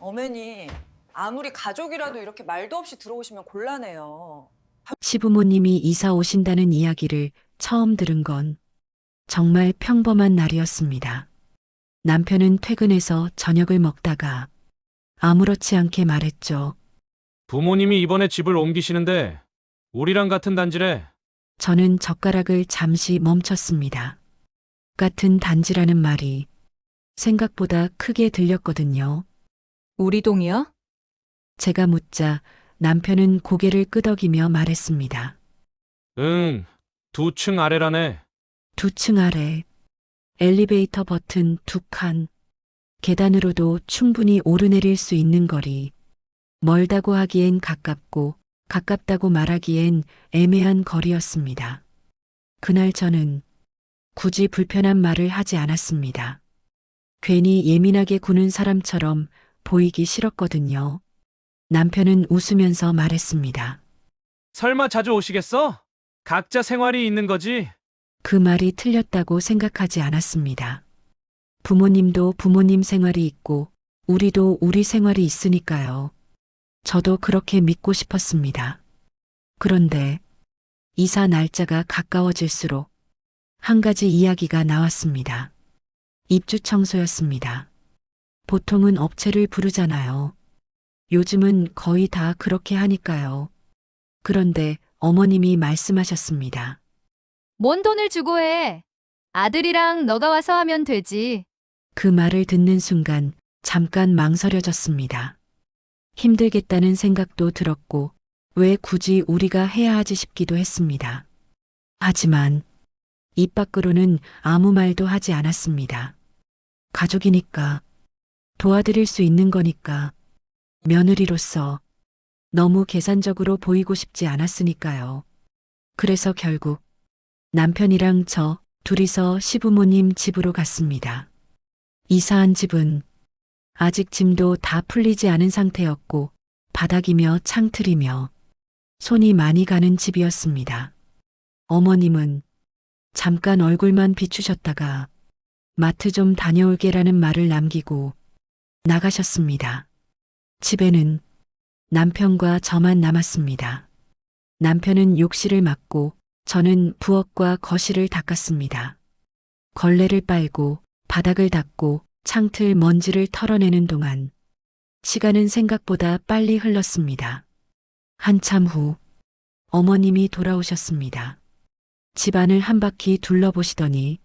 어머니, 아무리 가족이라도 이렇게 말도 없이 들어오시면 곤란해요. 시부모님이 이사 오신다는 이야기를 처음 들은 건 정말 평범한 날이었습니다. 남편은 퇴근해서 저녁을 먹다가 아무렇지 않게 말했죠. 부모님이 이번에 집을 옮기시는데 우리랑 같은 단지래. 저는 젓가락을 잠시 멈췄습니다. 같은 단지라는 말이 생각보다 크게 들렸거든요. 우리 동이요? 제가 묻자 남편은 고개를 끄덕이며 말했습니다. 응, 2층 아래라네. 2층 아래, 엘리베이터 버튼 2칸, 계단으로도 충분히 오르내릴 수 있는 거리, 멀다고 하기엔 가깝고 가깝다고 말하기엔 애매한 거리였습니다. 그날 저는 굳이 불편한 말을 하지 않았습니다. 괜히 예민하게 구는 사람처럼 보이기 싫었거든요. 남편은 웃으면서 말했습니다. 설마 자주 오시겠어? 각자 생활이 있는 거지. 그 말이 틀렸다고 생각하지 않았습니다. 부모님도 부모님 생활이 있고 우리도 우리 생활이 있으니까요. 저도 그렇게 믿고 싶었습니다. 그런데 이사 날짜가 가까워질수록 한 가지 이야기가 나왔습니다. 입주 청소였습니다. 보통은 업체를 부르잖아요. 요즘은 거의 다 그렇게 하니까요. 그런데 어머님이 말씀하셨습니다. 뭔 돈을 주고 해? 아들이랑 너가 와서 하면 되지. 그 말을 듣는 순간 잠깐 망설여졌습니다. 힘들겠다는 생각도 들었고 왜 굳이 우리가 해야 하지 싶기도 했습니다. 하지만 입 밖으로는 아무 말도 하지 않았습니다. 가족이니까, 도와드릴 수 있는 거니까, 며느리로서 너무 계산적으로 보이고 싶지 않았으니까요. 그래서 결국 남편이랑 저 둘이서 시부모님 집으로 갔습니다. 이사한 집은 아직 짐도 다 풀리지 않은 상태였고 바닥이며 창틀이며 손이 많이 가는 집이었습니다. 어머님은 잠깐 얼굴만 비추셨다가 마트 좀 다녀올게라는 말을 남기고 나가셨습니다. 집에는 남편과 저만 남았습니다. 남편은 욕실을 맡고 저는 부엌과 거실을 닦았습니다. 걸레를 빨고 바닥을 닦고 창틀 먼지를 털어내는 동안 시간은 생각보다 빨리 흘렀습니다. 한참 후 어머님이 돌아오셨습니다. 집안을 한 바퀴 둘러보시더니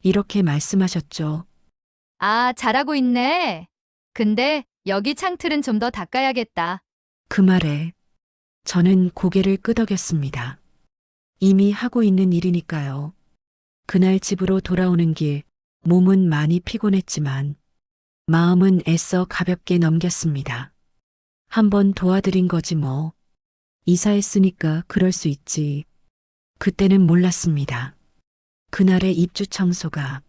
이렇게 말씀하셨죠. 아, 잘하고 있네. 근데 여기 창틀은 좀 더 닦아야겠다. 그 말에 저는 고개를 끄덕였습니다. 이미 하고 있는 일이니까요. 그날 집으로 돌아오는 길 몸은 많이 피곤했지만 마음은 애써 가볍게 넘겼습니다. 한번 도와드린 거지 뭐. 이사했으니까 그럴 수 있지. 그때는 몰랐습니다. 그날의 입주 청소가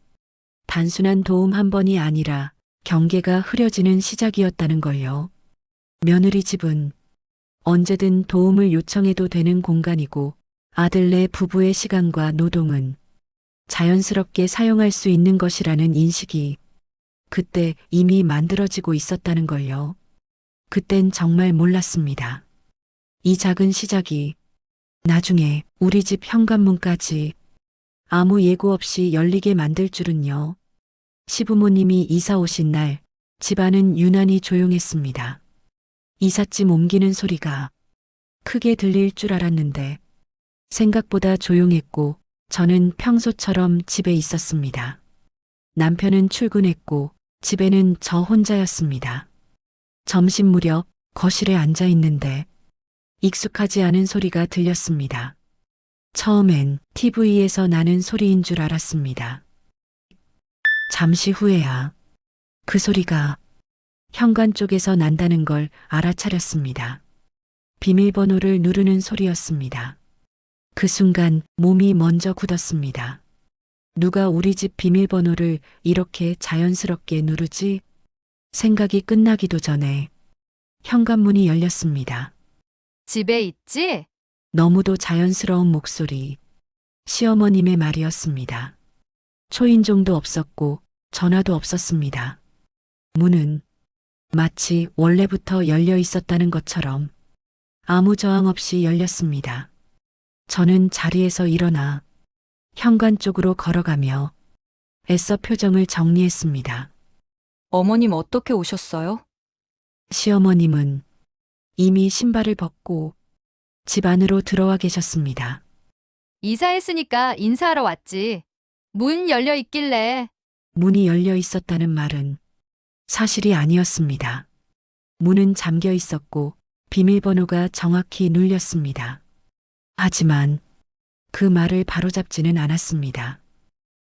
단순한 도움 한 번이 아니라 경계가 흐려지는 시작이었다는 걸요. 며느리 집은 언제든 도움을 요청해도 되는 공간이고 아들네 부부의 시간과 노동은 자연스럽게 사용할 수 있는 것이라는 인식이 그때 이미 만들어지고 있었다는 걸요. 그땐 정말 몰랐습니다. 이 작은 시작이 나중에 우리 집 현관문까지 아무 예고 없이 열리게 만들 줄은요. 시부모님이 이사 오신 날 집안은 유난히 조용했습니다. 이삿짐 옮기는 소리가 크게 들릴 줄 알았는데 생각보다 조용했고 저는 평소처럼 집에 있었습니다. 남편은 출근했고 집에는 저 혼자였습니다. 점심 무렵 거실에 앉아 있는데 익숙하지 않은 소리가 들렸습니다. 처음엔 TV에서 나는 소리인 줄 알았습니다. 잠시 후에야 그 소리가 현관 쪽에서 난다는 걸 알아차렸습니다. 비밀번호를 누르는 소리였습니다. 그 순간 몸이 먼저 굳었습니다. 누가 우리 집 비밀번호를 이렇게 자연스럽게 누르지? 생각이 끝나기도 전에 현관문이 열렸습니다. 집에 있지? 너무도 자연스러운 목소리, 시어머님의 말이었습니다. 초인종도 없었고 전화도 없었습니다. 문은 마치 원래부터 열려 있었다는 것처럼 아무 저항 없이 열렸습니다. 저는 자리에서 일어나 현관 쪽으로 걸어가며 애써 표정을 정리했습니다. 어머님 어떻게 오셨어요? 시어머님은 이미 신발을 벗고 집 안으로 들어와 계셨습니다. 이사했으니까 인사하러 왔지. 문 열려 있길래. 문이 열려 있었다는 말은 사실이 아니었습니다. 문은 잠겨 있었고 비밀번호가 정확히 눌렸습니다. 하지만 그 말을 바로잡지는 않았습니다.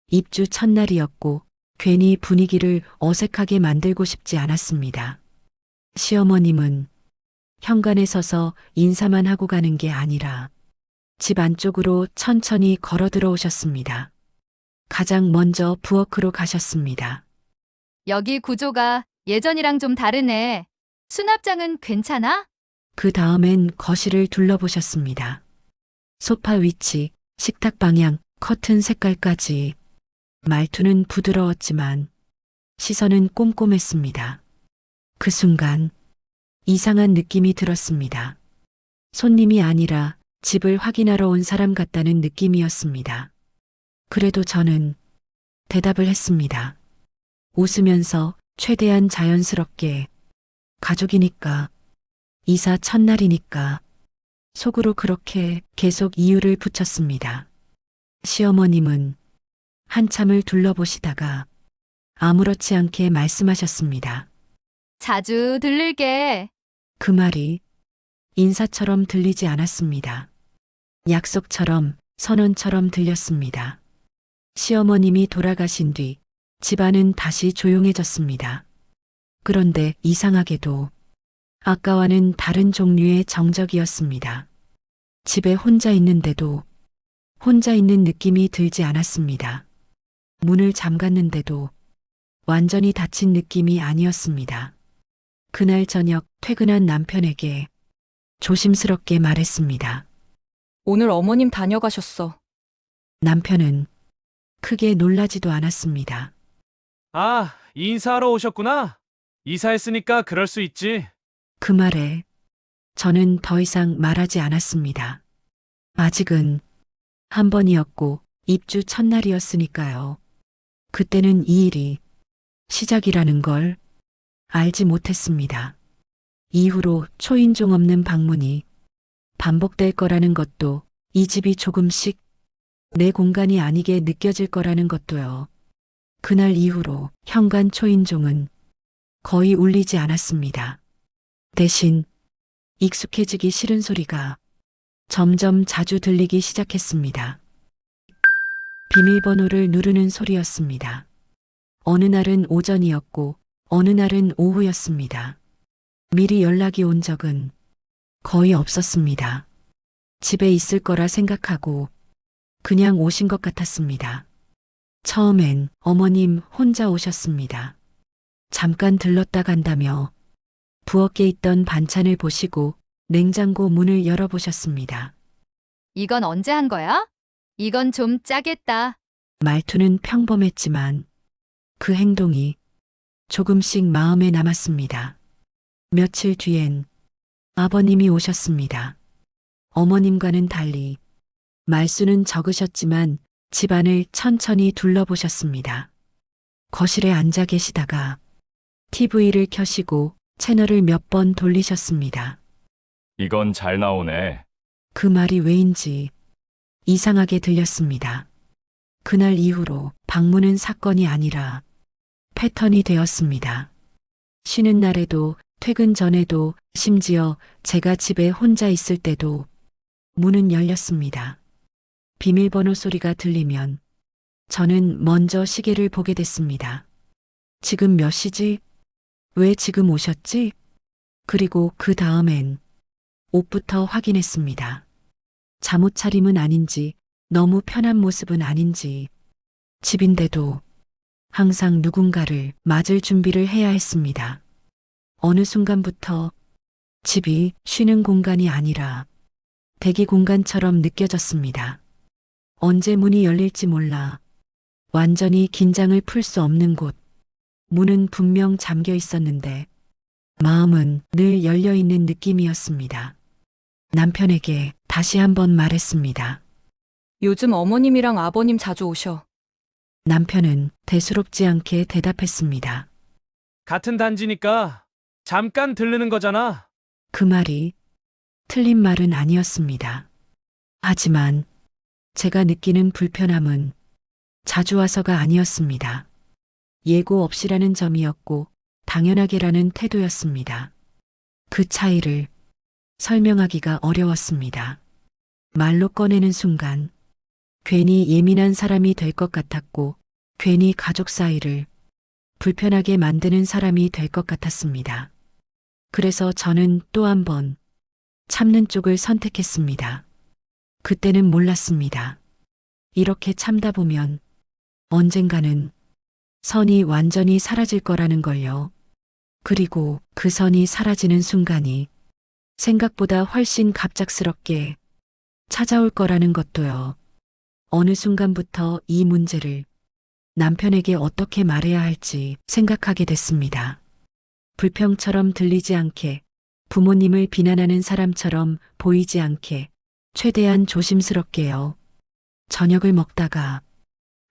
입주 첫날이었고 괜히 분위기를 어색하게 만들고 싶지 않았습니다. 시어머님은 현관에 서서 인사만 하고 가는 게 아니라 집 안쪽으로 천천히 걸어 들어오셨습니다. 가장 먼저 부엌으로 가셨습니다. 여기 구조가 예전이랑 좀 다르네. 수납장은 괜찮아? 그 다음엔 거실을 둘러보셨습니다. 소파 위치, 식탁 방향, 커튼 색깔까지. 말투는 부드러웠지만 시선은 꼼꼼했습니다. 그 순간 이상한 느낌이 들었습니다. 손님이 아니라 집을 확인하러 온 사람 같다는 느낌이었습니다. 그래도 저는 대답을 했습니다. 웃으면서 최대한 자연스럽게 가족이니까, 이사 첫날이니까, 속으로 그렇게 계속 이유를 붙였습니다. 시어머님은 한참을 둘러보시다가 아무렇지 않게 말씀하셨습니다. 자주 들를게. 그 말이 인사처럼 들리지 않았습니다. 약속처럼, 선언처럼 들렸습니다. 시어머님이 돌아가신 뒤 집안은 다시 조용해졌습니다. 그런데 이상하게도 아까와는 다른 종류의 정적이었습니다. 집에 혼자 있는데도 혼자 있는 느낌이 들지 않았습니다. 문을 잠갔는데도 완전히 닫힌 느낌이 아니었습니다. 그날 저녁 퇴근한 남편에게 조심스럽게 말했습니다. 오늘 어머님 다녀가셨어. 남편은 크게 놀라지도 않았습니다. 아, 인사하러 오셨구나. 이사했으니까 그럴 수 있지. 그 말에 저는 더 이상 말하지 않았습니다. 아직은 한 번이었고 입주 첫날이었으니까요. 그때는 이 일이 시작이라는 걸 알지 못했습니다. 이후로 초인종 없는 방문이 반복될 거라는 것도, 이 집이 조금씩 내 공간이 아니게 느껴질 거라는 것도요. 그날 이후로 현관 초인종은 거의 울리지 않았습니다. 대신 익숙해지기 싫은 소리가 점점 자주 들리기 시작했습니다. 비밀번호를 누르는 소리였습니다. 어느 날은 오전이었고 어느 날은 오후였습니다. 미리 연락이 온 적은 거의 없었습니다. 집에 있을 거라 생각하고 그냥 오신 것 같았습니다. 처음엔 어머님 혼자 오셨습니다. 잠깐 들렀다 간다며 부엌에 있던 반찬을 보시고 냉장고 문을 열어보셨습니다. 이건 언제 한 거야? 이건 좀 짜겠다. 말투는 평범했지만 그 행동이 조금씩 마음에 남았습니다. 며칠 뒤엔 아버님이 오셨습니다. 어머님과는 달리 말수는 적으셨지만 집안을 천천히 둘러보셨습니다. 거실에 앉아 계시다가 TV를 켜시고 채널을 몇 번 돌리셨습니다. 이건 잘 나오네. 그 말이 왜인지 이상하게 들렸습니다. 그날 이후로 방문은 사건이 아니라 패턴이 되었습니다. 쉬는 날에도, 퇴근 전에도, 심지어 제가 집에 혼자 있을 때도 문은 열렸습니다. 비밀번호 소리가 들리면 저는 먼저 시계를 보게 됐습니다. 지금 몇 시지? 왜 지금 오셨지? 그리고 그 다음엔 옷부터 확인했습니다. 잠옷 차림은 아닌지, 너무 편한 모습은 아닌지, 집인데도 항상 누군가를 맞을 준비를 해야 했습니다. 어느 순간부터 집이 쉬는 공간이 아니라 대기 공간처럼 느껴졌습니다. 언제 문이 열릴지 몰라 완전히 긴장을 풀 수 없는 곳. 문은 분명 잠겨 있었는데 마음은 늘 열려있는 느낌이었습니다. 남편에게 다시 한번 말했습니다. 요즘 어머님이랑 아버님 자주 오셔. 남편은 대수롭지 않게 대답했습니다. 같은 단지니까 잠깐 들르는 거잖아. 그 말이 틀린 말은 아니었습니다. 하지만 제가 느끼는 불편함은 자주 와서가 아니었습니다. 예고 없이라는 점이었고 당연하게라는 태도였습니다. 그 차이를 설명하기가 어려웠습니다. 말로 꺼내는 순간 괜히 예민한 사람이 될 것 같았고 괜히 가족 사이를 불편하게 만드는 사람이 될 것 같았습니다. 그래서 저는 또 한 번 참는 쪽을 선택했습니다. 그때는 몰랐습니다. 이렇게 참다 보면 언젠가는 선이 완전히 사라질 거라는 걸요. 그리고 그 선이 사라지는 순간이 생각보다 훨씬 갑작스럽게 찾아올 거라는 것도요. 어느 순간부터 이 문제를 남편에게 어떻게 말해야 할지 생각하게 됐습니다. 불평처럼 들리지 않게, 부모님을 비난하는 사람처럼 보이지 않게, 최대한 조심스럽게요. 저녁을 먹다가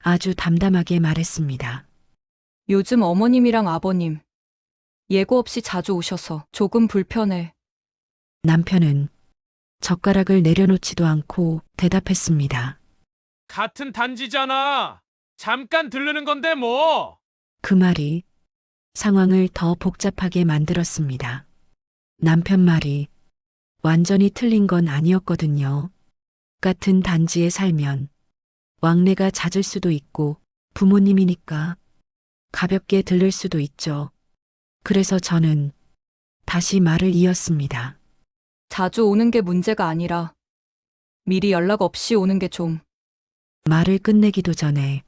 아주 담담하게 말했습니다. 요즘 어머님이랑 아버님 예고 없이 자주 오셔서 조금 불편해. 남편은 젓가락을 내려놓지도 않고 대답했습니다. 같은 단지잖아. 잠깐 들르는 건데 뭐. 그 말이 상황을 더 복잡하게 만들었습니다. 남편 말이 완전히 틀린 건 아니었거든요. 같은 단지에 살면 왕래가 잦을 수도 있고 부모님이니까 가볍게 들를 수도 있죠. 그래서 저는 다시 말을 이었습니다. 자주 오는 게 문제가 아니라 미리 연락 없이 오는 게 좀. 말을 끝내기도 전에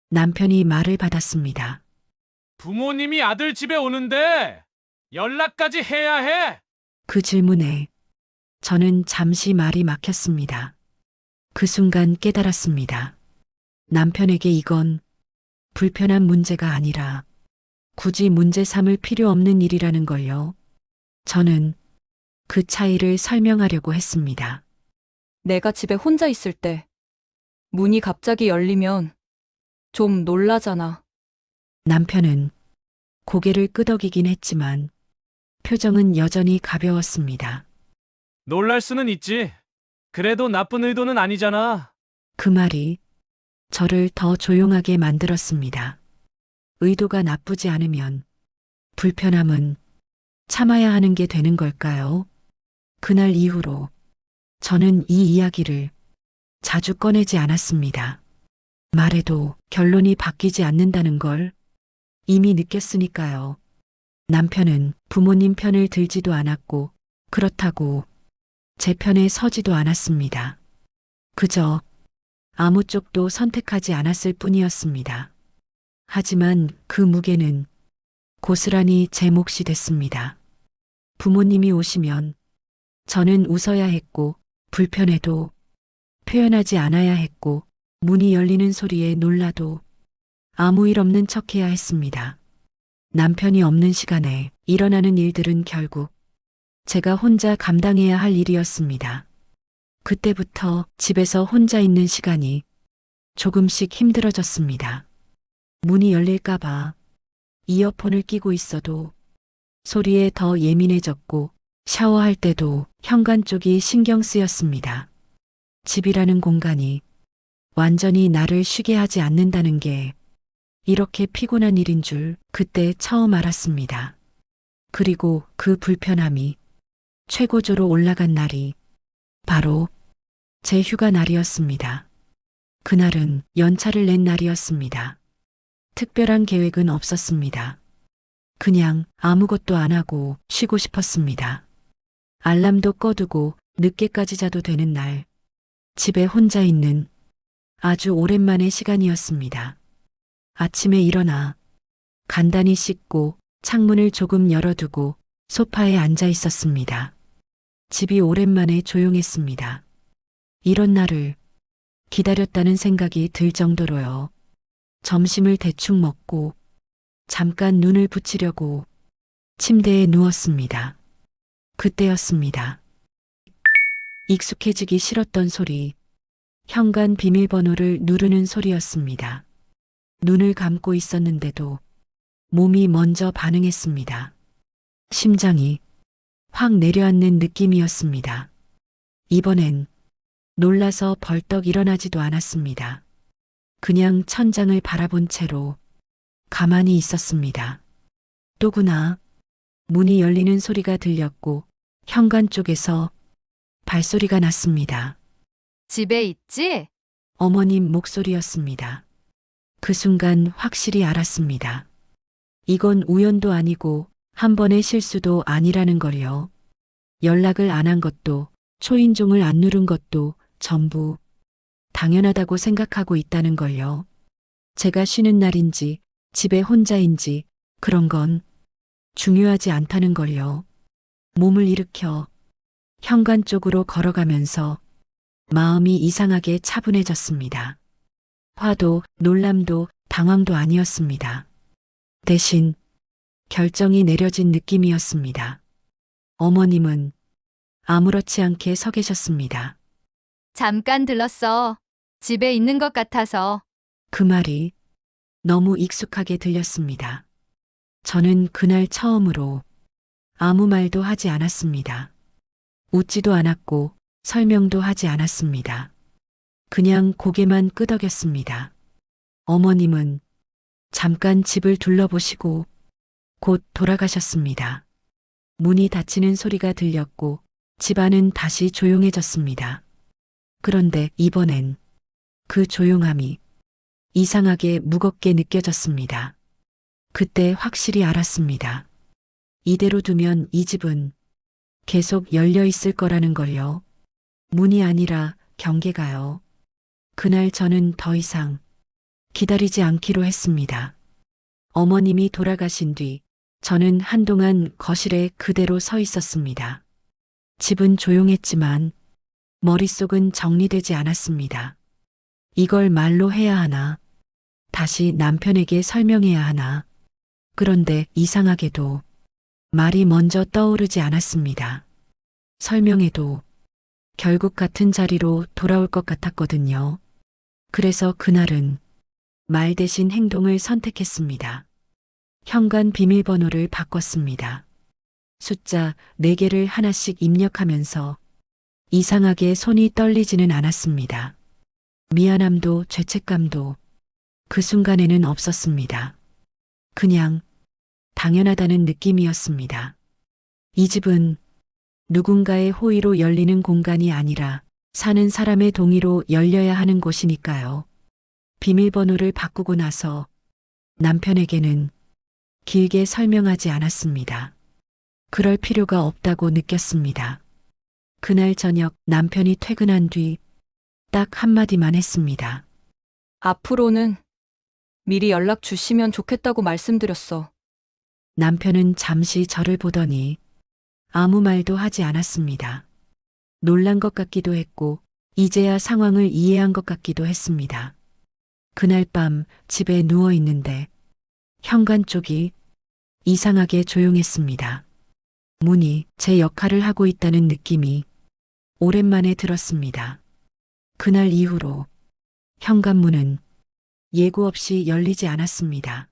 남편이 말을 받았습니다. 부모님이 아들 집에 오는데 연락까지 해야 해. 그 질문에 저는 잠시 말이 막혔습니다. 그 순간 깨달았습니다. 남편에게 이건 불편한 문제가 아니라 굳이 문제 삼을 필요 없는 일이라는 걸요. 저는 그 차이를 설명하려고 했습니다. 내가 집에 혼자 있을 때 문이 갑자기 열리면 좀 놀라잖아. 남편은 고개를 끄덕이긴 했지만 표정은 여전히 가벼웠습니다. 놀랄 수는 있지. 그래도 나쁜 의도는 아니잖아. 그 말이 저를 더 조용하게 만들었습니다. 의도가 나쁘지 않으면 불편함은 참아야 하는 게 되는 걸까요? 그날 이후로 저는 이 이야기를 자주 꺼내지 않았습니다. 말해도 결론이 바뀌지 않는다는 걸 이미 느꼈으니까요. 남편은 부모님 편을 들지도 않았고 그렇다고 제 편에 서지도 않았습니다. 그저 아무 쪽도 선택하지 않았을 뿐이었습니다. 하지만 그 무게는 고스란히 제 몫이 됐습니다. 부모님이 오시면 저는 웃어야 했고 불편해도 표현하지 않아야 했고 문이 열리는 소리에 놀라도 아무 일 없는 척해야 했습니다. 남편이 없는 시간에 일어나는 일들은 결국 제가 혼자 감당해야 할 일이었습니다. 그때부터 집에서 혼자 있는 시간이 조금씩 힘들어졌습니다. 문이 열릴까봐 이어폰을 끼고 있어도 소리에 더 예민해졌고 샤워할 때도 현관 쪽이 신경 쓰였습니다. 집이라는 공간이 완전히 나를 쉬게 하지 않는다는 게 이렇게 피곤한 일인 줄 그때 처음 알았습니다. 그리고 그 불편함이 최고조로 올라간 날이 바로 제 휴가 날이었습니다. 그날은 연차를 낸 날이었습니다. 특별한 계획은 없었습니다. 그냥 아무것도 안 하고 쉬고 싶었습니다. 알람도 꺼두고 늦게까지 자도 되는 날, 집에 혼자 있는 아주 오랜만의 시간이었습니다. 아침에 일어나 간단히 씻고 창문을 조금 열어두고 소파에 앉아 있었습니다. 집이 오랜만에 조용했습니다. 이런 날을 기다렸다는 생각이 들 정도로요. 점심을 대충 먹고 잠깐 눈을 붙이려고 침대에 누웠습니다. 그때였습니다. 익숙해지기 싫었던 소리, 현관 비밀번호를 누르는 소리였습니다. 눈을 감고 있었는데도 몸이 먼저 반응했습니다. 심장이 확 내려앉는 느낌이었습니다. 이번엔 놀라서 벌떡 일어나지도 않았습니다. 그냥 천장을 바라본 채로 가만히 있었습니다. 또구나. 문이 열리는 소리가 들렸고 현관 쪽에서 발소리가 났습니다. 집에 있지? 어머님 목소리였습니다. 그 순간 확실히 알았습니다. 이건 우연도 아니고 한 번의 실수도 아니라는 걸요. 연락을 안 한 것도 초인종을 안 누른 것도 전부 당연하다고 생각하고 있다는 걸요. 제가 쉬는 날인지 집에 혼자인지 그런 건 중요하지 않다는 걸요. 몸을 일으켜 현관 쪽으로 걸어가면서 마음이 이상하게 차분해졌습니다. 화도 놀람도 당황도 아니었습니다. 대신 결정이 내려진 느낌이었습니다. 어머님은 아무렇지 않게 서 계셨습니다. 잠깐 들렀어. 집에 있는 것 같아서. 그 말이 너무 익숙하게 들렸습니다. 저는 그날 처음으로 아무 말도 하지 않았습니다. 웃지도 않았고 설명도 하지 않았습니다. 그냥 고개만 끄덕였습니다. 어머님은 잠깐 집을 둘러보시고 곧 돌아가셨습니다. 문이 닫히는 소리가 들렸고 집안은 다시 조용해졌습니다. 그런데 이번엔 그 조용함이 이상하게 무겁게 느껴졌습니다. 그때 확실히 알았습니다. 이대로 두면 이 집은 계속 열려 있을 거라는 걸요. 문이 아니라 경계가요. 그날 저는 더 이상 기다리지 않기로 했습니다. 어머님이 돌아가신 뒤 저는 한동안 거실에 그대로 서 있었습니다. 집은 조용했지만 머릿속은 정리되지 않았습니다. 이걸 말로 해야 하나? 다시 남편에게 설명해야 하나? 그런데 이상하게도 말이 먼저 떠오르지 않았습니다. 설명해도 결국 같은 자리로 돌아올 것 같았거든요. 그래서 그날은 말 대신 행동을 선택했습니다. 현관 비밀번호를 바꿨습니다. 숫자 4개를 하나씩 입력하면서 이상하게 손이 떨리지는 않았습니다. 미안함도 죄책감도 그 순간에는 없었습니다. 그냥 당연하다는 느낌이었습니다. 이 집은 누군가의 호의로 열리는 공간이 아니라 사는 사람의 동의로 열려야 하는 곳이니까요. 비밀번호를 바꾸고 나서 남편에게는 길게 설명하지 않았습니다. 그럴 필요가 없다고 느꼈습니다. 그날 저녁 남편이 퇴근한 뒤 딱 한마디만 했습니다. 앞으로는 미리 연락 주시면 좋겠다고 말씀드렸어. 남편은 잠시 저를 보더니 아무 말도 하지 않았습니다. 놀란 것 같기도 했고 이제야 상황을 이해한 것 같기도 했습니다. 그날 밤 집에 누워 있는데 현관 쪽이 이상하게 조용했습니다. 문이 제 역할을 하고 있다는 느낌이 오랜만에 들었습니다. 그날 이후로 현관문은 예고 없이 열리지 않았습니다.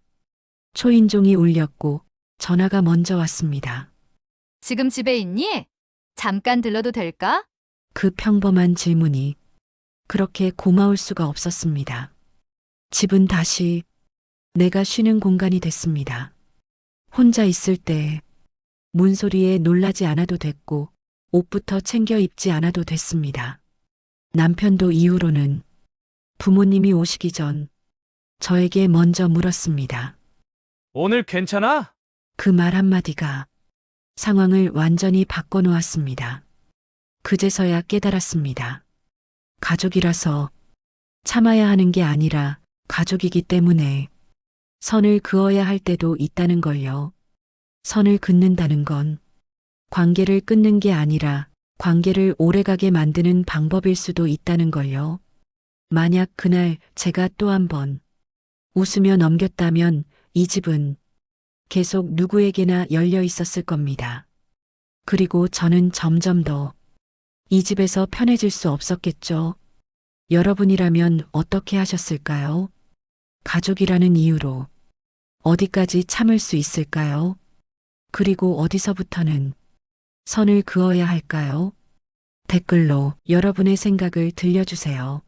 초인종이 울렸고 전화가 먼저 왔습니다. 지금 집에 있니? 잠깐 들러도 될까? 그 평범한 질문이 그렇게 고마울 수가 없었습니다. 집은 다시 내가 쉬는 공간이 됐습니다. 혼자 있을 때 문소리에 놀라지 않아도 됐고 옷부터 챙겨 입지 않아도 됐습니다. 남편도 이후로는 부모님이 오시기 전 저에게 먼저 물었습니다. 오늘 괜찮아? 그 말 한마디가 상황을 완전히 바꿔놓았습니다. 그제서야 깨달았습니다. 가족이라서 참아야 하는 게 아니라 가족이기 때문에 선을 그어야 할 때도 있다는 걸요. 선을 긋는다는 건 관계를 끊는 게 아니라 관계를 오래가게 만드는 방법일 수도 있다는 걸요. 만약 그날 제가 또 한 번 웃으며 넘겼다면 이 집은 계속 누구에게나 열려 있었을 겁니다. 그리고 저는 점점 더 이 집에서 편해질 수 없었겠죠. 여러분이라면 어떻게 하셨을까요? 가족이라는 이유로 어디까지 참을 수 있을까요? 그리고 어디서부터는 선을 그어야 할까요? 댓글로 여러분의 생각을 들려주세요.